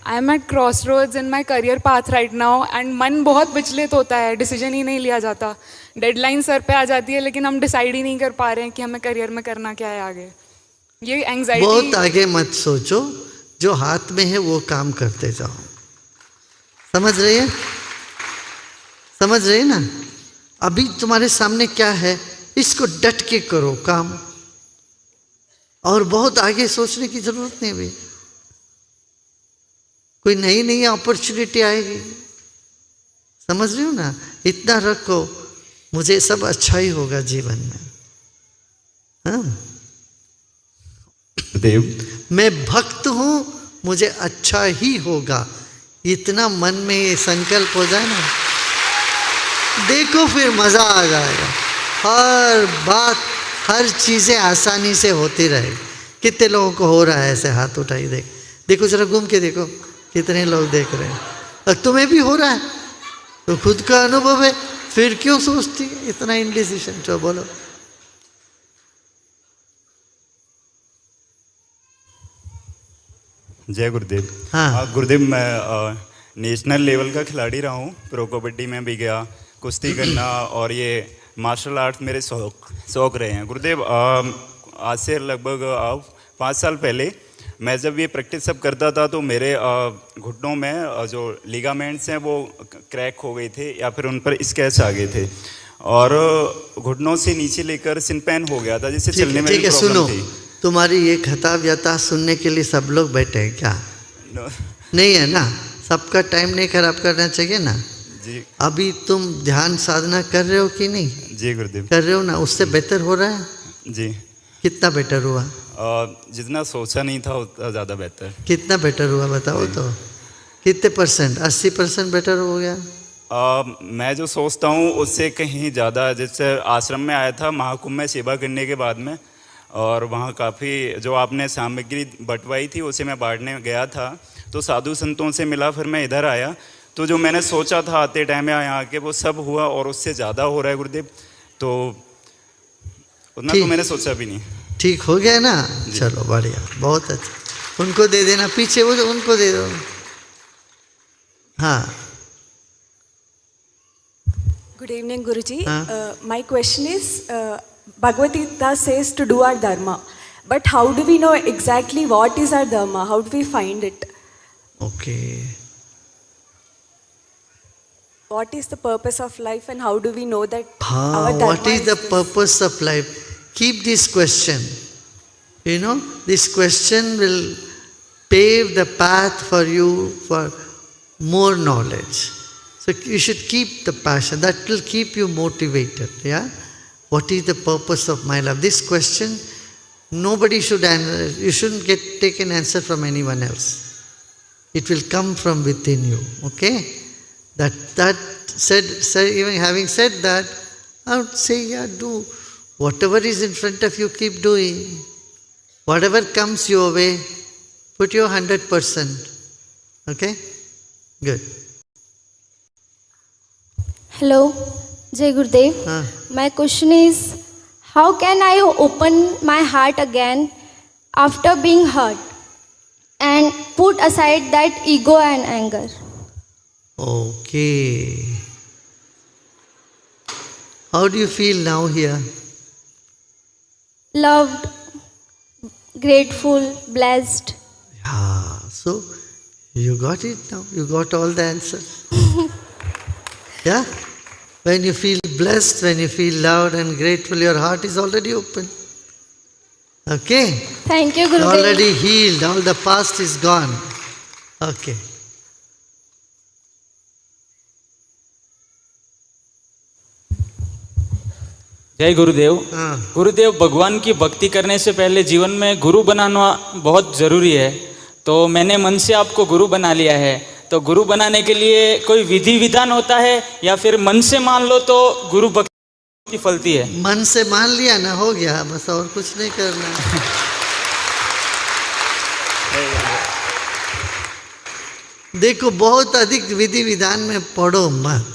I am at crossroads in my career path right now and मन बहुत विचलित होता है, डिसीजन ही नहीं लिया जाता, डेडलाइन सर पे आ जाती है लेकिन हम डिसाइड ही नहीं कर पा रहे हैं कि हमें करियर में करना क्या है आगे। ये एंग्जाइटी। बहुत आगे मत सोचो, जो हाथ में है वो काम करते जाओ। समझ रही है? समझ रही है ना? अभी तुम्हारे सामने क्या है, इसको डट के करो काम, और बहुत आगे सोचने की जरूरत नहीं। भी कोई नई नई अपॉर्चुनिटी आएगी, समझ रही हो ना? इतना रखो, मुझे सब अच्छा ही होगा जीवन में। हाँ, देव, मैं भक्त हूं, मुझे अच्छा ही होगा, इतना मन में ये संकल्प हो जाए ना, देखो फिर मजा आ जाएगा। हर बात, हर चीजें आसानी से होती रहेगी। कितने लोगों को हो रहा है ऐसे? हाथ उठाई देखो जरा, घूम के देखो कितने लोग देख रहे हैं। और तुम्हें भी हो रहा है तो खुद का अनुभव है, फिर क्यों सोचती है इतना इनडिसीजन? तो बोलो। जय गुरुदेव। हाँ गुरुदेव, मैं नेशनल लेवल का खिलाड़ी रहा हूँ, प्रो कबड्डी में भी गया, कुश्ती करना और ये मार्शल आर्ट्स मेरे शौक रहे हैं। गुरुदेव, आज से लगभग 5 साल पहले मैं जब ये प्रैक्टिस सब करता था तो मेरे घुटनों में जो लिगामेंट्स हैं वो क्रैक हो गए थे या फिर उन पर स्क्रैच आ गए थे, और घुटनों से नीचे लेकर सिनपैन हो गया था, जिससे चलने में भी प्रॉब्लम थी। तुम्हारी ये खता व्यथा सुनने के लिए सब लोग बैठे हैं क्या? नहीं है ना? सबका टाइम नहीं खराब करना चाहिए ना जी। अभी तुम ध्यान साधना कर रहे हो कि नहीं? जी गुरुदेव। कर रहे हो ना? उससे बेहतर हो रहा है? जी। कितना बेटर हुआ? जितना सोचा नहीं था उतना ज़्यादा बेहतर। कितना बेटर हुआ बताओ तो? कितने परसेंट? 80% बेटर हो गया? मैं जो सोचता हूँ उससे कहीं ज़्यादा। जैसे आश्रम में आया था महाकुंभ में सेवा करने के बाद में, और वहाँ काफ़ी जो आपने सामग्री बंटवाई थी उसे मैं बांटने गया था, तो साधु संतों से मिला, फिर मैं इधर आया तो जो मैंने सोचा था आते टाइम यहाँ आके वो सब हुआ और उससे ज़्यादा हो रहा है गुरुदेव। तो उतना तो मैंने सोचा भी नहीं। ठीक हो गया ना? चलो बढ़िया, बहुत अच्छा। उनको दे देना, पीछे वो जो उनको दे दो। हाँ। Good evening, Guruji. My question is, Bhagavad Gita says to do our dharma, but how do we know exactly what is our dharma? How do we find it? Okay. What is the purpose of life, and how do we know that our dharma what is the purpose of life? Keep this question. You know, this question will pave the path for you for more knowledge. So you should keep the passion. That will keep you motivated. Yeah. What is the purpose of my life? This question, nobody should answer. You shouldn't take an answer from anyone else. It will come from within you. Okay. That said, even having said that, I would say, yeah, do whatever is in front of you, keep doing. Whatever comes your way, put your 100%. Okay? Good. Hello, Jai Gurudev. My question is, how can I open my heart again after being hurt and put aside that ego and anger? Okay. How do you feel now here? Loved, grateful, blessed. Yeah, so you got it now. You got all the answers. Yeah? When you feel blessed, when you feel loved and grateful, your heart is already open. Okay? Thank you, Gurudev. Already healed. All the past is gone. Okay. जय गुरुदेव। गुरुदेव, भगवान की भक्ति करने से पहले जीवन में गुरु बनाना बहुत ज़रूरी है, तो मैंने मन से आपको गुरु बना लिया है। तो गुरु बनाने के लिए कोई विधि विधान होता है या फिर मन से मान लो तो गुरु भक्ति फलती है? मन से मान लिया ना, हो गया बस, और कुछ नहीं करना। देखो, बहुत अधिक विधि विधान में पढ़ो मत,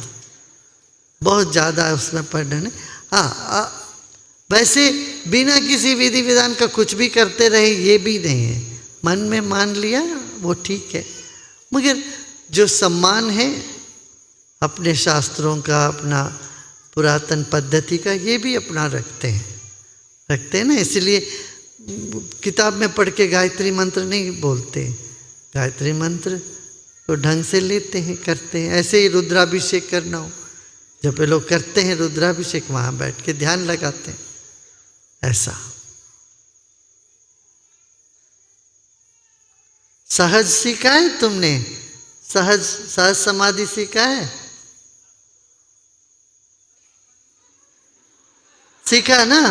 बहुत ज़्यादा उसमें पढ़ना नहीं। हाँ, वैसे बिना किसी विधि विधान का कुछ भी करते रहे ये भी नहीं है। मन में मान लिया वो ठीक है, मगर जो सम्मान है अपने शास्त्रों का, अपना पुरातन पद्धति का, ये भी अपना रखते हैं ना। इसलिए किताब में पढ़ के गायत्री मंत्र नहीं बोलते, गायत्री मंत्र तो ढंग से लेते हैं, करते हैं। ऐसे ही रुद्राभिषेक करना हो, जब ये लोग करते हैं रुद्राभिषेक, वहाँ बैठ के ध्यान लगाते हैं, ऐसा। सहज सीखा है तुमने? सहज समाधि सीखा है? सीखा ना?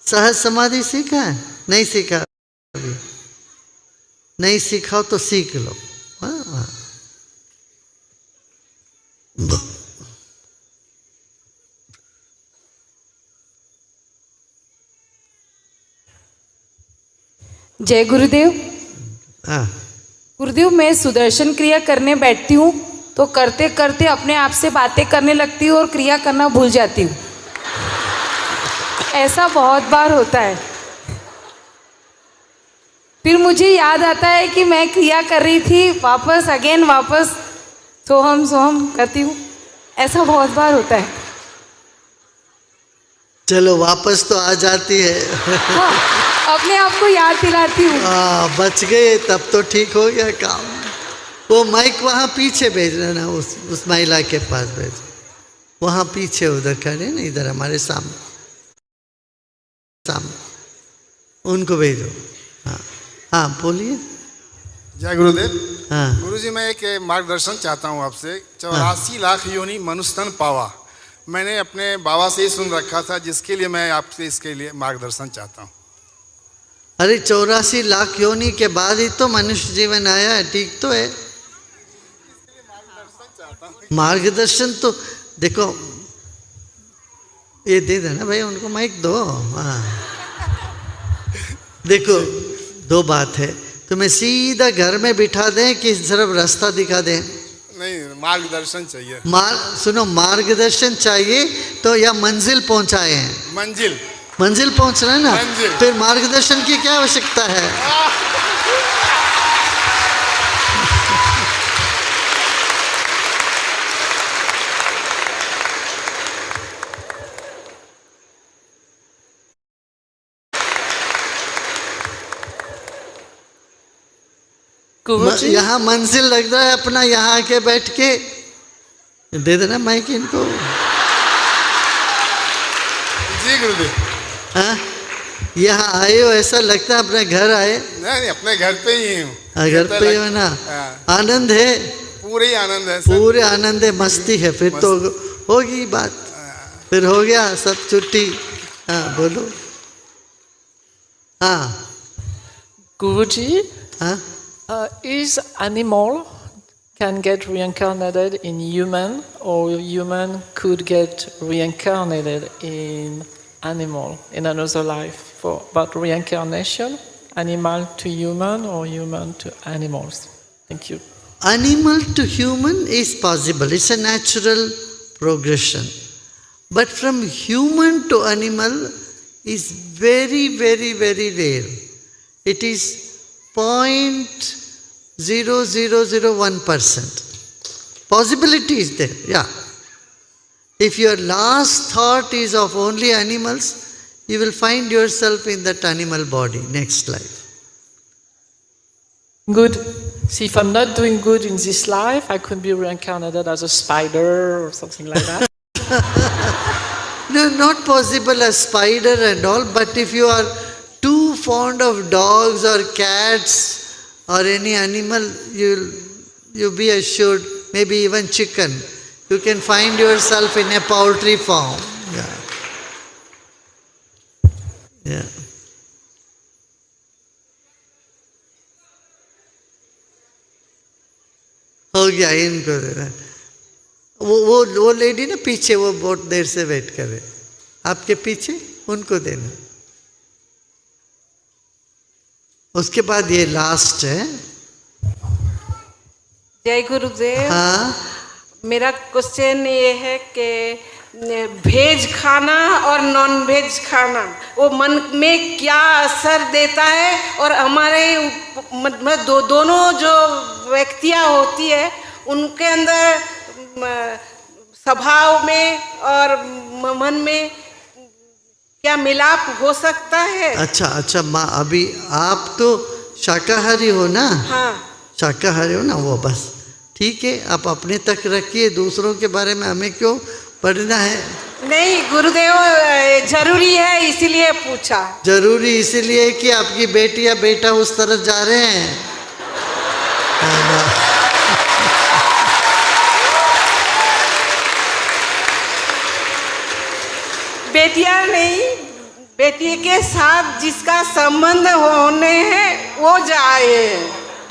सहज समाधि सीखा है? नहीं सीखा अभी? नहीं सीखा हो तो सीख लो। हाँ। जय गुरुदेव। हाँ। गुरुदेव, मैं सुदर्शन क्रिया करने बैठती हूँ तो करते करते अपने आप से बातें करने लगती हूँ और क्रिया करना भूल जाती हूँ। ऐसा बहुत बार होता है। फिर मुझे याद आता है कि मैं क्रिया कर रही थी, वापस सोहम करती हूँ। ऐसा बहुत बार होता है। चलो वापस तो आ जाती है। हाँ, अपने आप को याद दिलाती हूँ। बच गए, तब तो ठीक हो गया काम। वो माइक वहाँ पीछे भेज रहे ना, उस महिला के पास भेज, वहाँ पीछे उधर खड़े ना, इधर हमारे सामने उनको भेजो। हाँ हाँ, बोलिए। जय गुरुदेव। हाँ। गुरुजी, मैं एक मार्गदर्शन चाहता हूँ आपसे। 84 लाख योनि मनुष्यतन पावा, मैंने अपने बाबा से ही सुन रखा था, जिसके लिए मैं आपसे इसके लिए मार्गदर्शन चाहता हूँ। अरे 84 लाख योनि के बाद ही तो मनुष्य जीवन आया है, ठीक तो है। मार्गदर्शन तो देखो, ये दे देना भाई, उनको माइक दो। हाँ, देखो दो बात है, तुम्हें सीधा घर में बिठा दें कि सिर्फ रास्ता दिखा दें? नहीं, मार्गदर्शन चाहिए। सुनो, मार्गदर्शन चाहिए तो या मंजिल पहुंचाए हैं? मंजिल पहुंच रहे हैं ना, फिर मार्गदर्शन की क्या आवश्यकता है? यहाँ मंजिल लग रहा है अपना, यहाँ आके बैठ के दे देना माइक इनको। जी गुरुदेव। हाँ, यहाँ आए हो ऐसा लगता है अपने घर आए? नहीं, अपने घर पे ही हूँ। घर पे ही हो ना? आनंद है? पूरे आनंद है, पूरे आनंद है, मस्ती है। फिर तो होगी बात, फिर हो गया सब छुट्टी। हाँ बोलो। हाँ गुरुजी, हाँ, is animal can get reincarnated in human, or human could get reincarnated in animal in another life? For about reincarnation, animal to human or human to animals? Thank you. Animal to human is possible. It's a natural progression. But from human to animal is very, very, very rare. It is 0.0001%. Possibility is there, yeah. If your last thought is of only animals, you will find yourself in that animal body next life. Good. See, if I'm not doing good in this life, I could be reincarnated as a spider or something like that. No, not possible as spider and all, but if you are too fond of dogs or cats or any animal, you'll be assured, maybe even chicken, you can find yourself in a poultry farm. Yeah. Yeah. हो गया, इनको देना। वो lady ना पीछे, वो बहुत देर से वेट कर रहे, आपके पीछे, उनको देना। उसके बाद ये लास्ट है। जय गुरुदेव। हाँ, मेरा क्वेश्चन ये है कि वेज खाना और नॉन वेज खाना वो मन में क्या असर देता है, और हमारे दोनों जो व्यक्तियाँ होती है उनके अंदर स्वभाव में और मन में क्या मिलाप हो सकता है? अच्छा माँ, अभी आप तो शाकाहारी हो ना? हाँ, शाकाहारी हो ना, वो बस ठीक है, आप अपने तक रखिए, दूसरों के बारे में हमें क्यों पढ़ना है? नहीं गुरुदेव, जरूरी है इसीलिए पूछा। जरूरी इसीलिए कि आपकी बेटी या बेटा उस तरफ जा रहे हैं। बेटियां नहीं, बेटी के साथ जिसका संबंध होने हैं वो जाए।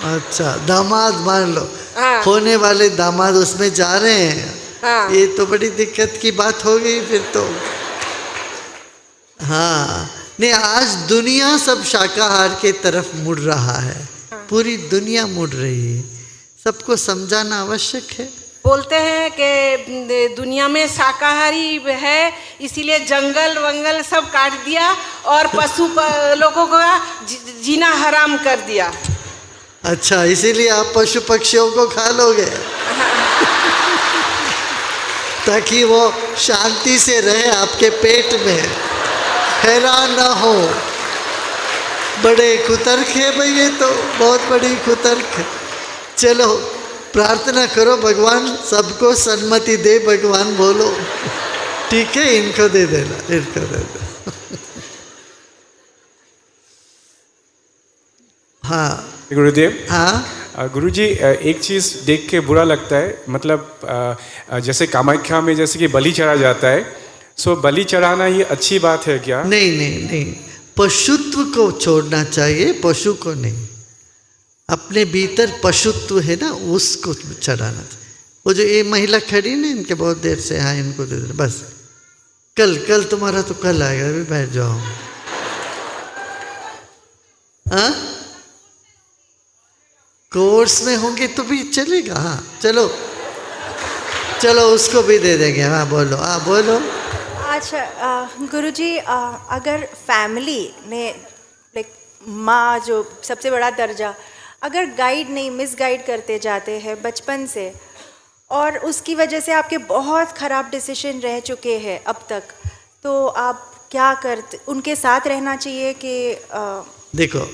अच्छा, दामाद मान लो। हाँ। होने वाले दामाद उसमें जा रहे हैं। हाँ। ये तो बड़ी दिक्कत की बात हो गई फिर तो। हाँ नहीं, आज दुनिया सब शाकाहार के तरफ मुड़ रहा है। हाँ। पूरी दुनिया मुड़ रही है, सबको समझाना आवश्यक है। बोलते हैं कि दुनिया में शाकाहारी है इसीलिए जंगल वंगल सब काट दिया और पशु लोगों का जीना हराम कर दिया। अच्छा, इसीलिए आप पशु पक्षियों को खा लोगे? ताकि वो शांति से रहे आपके पेट में, हैरान ना हो। बड़े कुतर्क है भाई, ये तो बहुत बड़ी कुतर्क है। चलो प्रार्थना करो, भगवान सबको सन्मति दे, भगवान बोलो। ठीक है, इनको दे देना, इनको दे देना। हाँ गुरुदेव। हाँ गुरुजी, एक चीज़ देख के बुरा लगता है, मतलब जैसे कामाख्या में जैसे कि बलि चढ़ा जाता है, सो बलि चढ़ाना ये अच्छी बात है क्या? नहीं, पशुत्व को छोड़ना चाहिए, पशु को नहीं। अपने भीतर पशुत्व है ना, उसको चढ़ाना चाहिए। वो जो ये महिला खड़ी ना, इनके बहुत देर से, हाँ इनको दे दे बस। कल तुम्हारा तो कल आएगा, अभी बैठ जाओ। हाँ कोर्स में होंगे तो भी चलेगा। हाँ चलो उसको भी दे देंगे। हाँ बोलो, हाँ बोलो। अच्छा गुरुजी, अगर फैमिली ने लाइक माँ जो सबसे बड़ा दर्जा, अगर गाइड नहीं, मिसगाइड करते जाते हैं बचपन से, और उसकी वजह से आपके बहुत ख़राब डिसीजन रह चुके हैं अब तक, तो आप क्या करते? उनके साथ रहना चाहिए कि देखो,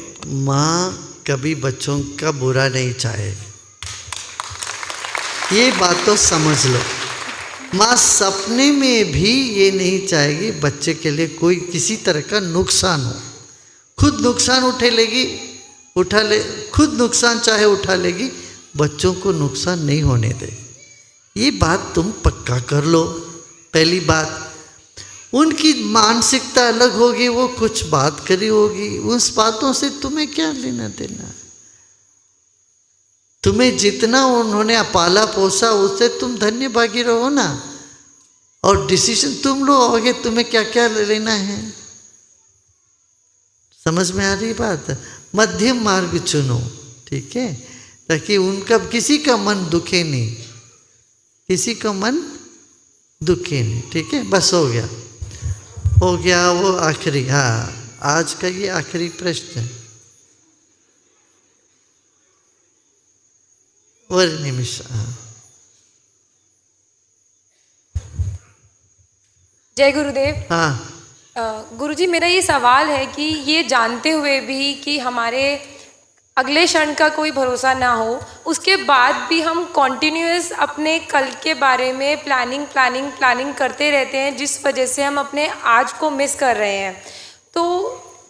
माँ कभी बच्चों का बुरा नहीं चाहेगी, ये बात तो समझ लो। माँ सपने में भी ये नहीं चाहेगी बच्चे के लिए कोई किसी तरह का नुकसान हो। खुद नुकसान खुद नुकसान चाहे उठा लेगी, बच्चों को नुकसान नहीं होने देगी। ये बात तुम पक्का कर लो। पहली बात, उनकी मानसिकता अलग होगी, वो कुछ बात करी होगी, उस बातों से तुम्हें क्या लेना देना। तुम्हें जितना उन्होंने पाला पोसा, उससे तुम धन्य भागी रहो ना, और डिसीजन तुम लो आगे, तुम्हें क्या क्या लेना है। समझ में आ रही बात? मध्यम मार्ग चुनो, ठीक है, ताकि उनका किसी का मन दुखे नहीं, किसी का मन दुखे नहीं। ठीक है, बस हो गया वो आखिरी। हाँ, आज का ये आखिरी प्रश्न है। और निमिष। हाँ, जय गुरुदेव। हाँ गुरुजी, मेरा ये सवाल है कि ये जानते हुए भी कि हमारे अगले क्षण का कोई भरोसा ना हो, उसके बाद भी हम कॉन्टिन्यूअस अपने कल के बारे में प्लानिंग करते रहते हैं, जिस वजह से हम अपने आज को मिस कर रहे हैं। तो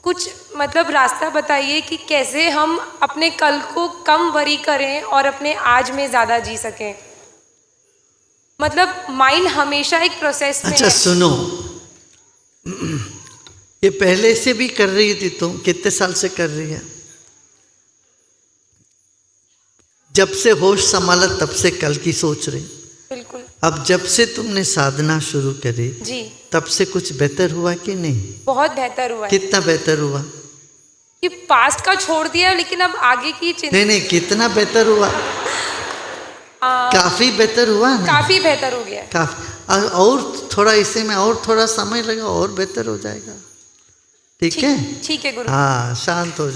कुछ मतलब रास्ता बताइए कि कैसे हम अपने कल को कम वरी करें और अपने आज में ज़्यादा जी सकें। मतलब माइंड हमेशा एक प्रोसेस में अच्छा है। सुनो, ये पहले से भी कर रही थी तुम? कितने साल से कर रही है? जब से होश संभाला तब से कल की सोच रही? बिल्कुल। अब जब से तुमने साधना शुरू करी जी, तब से कुछ बेहतर हुआ कि नहीं? बहुत बेहतर हुआ है। कितना बेहतर हुआ? कि पास्ट का छोड़ दिया, लेकिन अब आगे की चिंता। नहीं, कितना बेहतर हुआ? काफी बेहतर हुआ ना? काफी बेहतर हो गया। काफी। और थोड़ा इसी में और थोड़ा समय लगा और बेहतर हो जाएगा। ठीक है? ठीक है गुरु। हाँ, शांत हो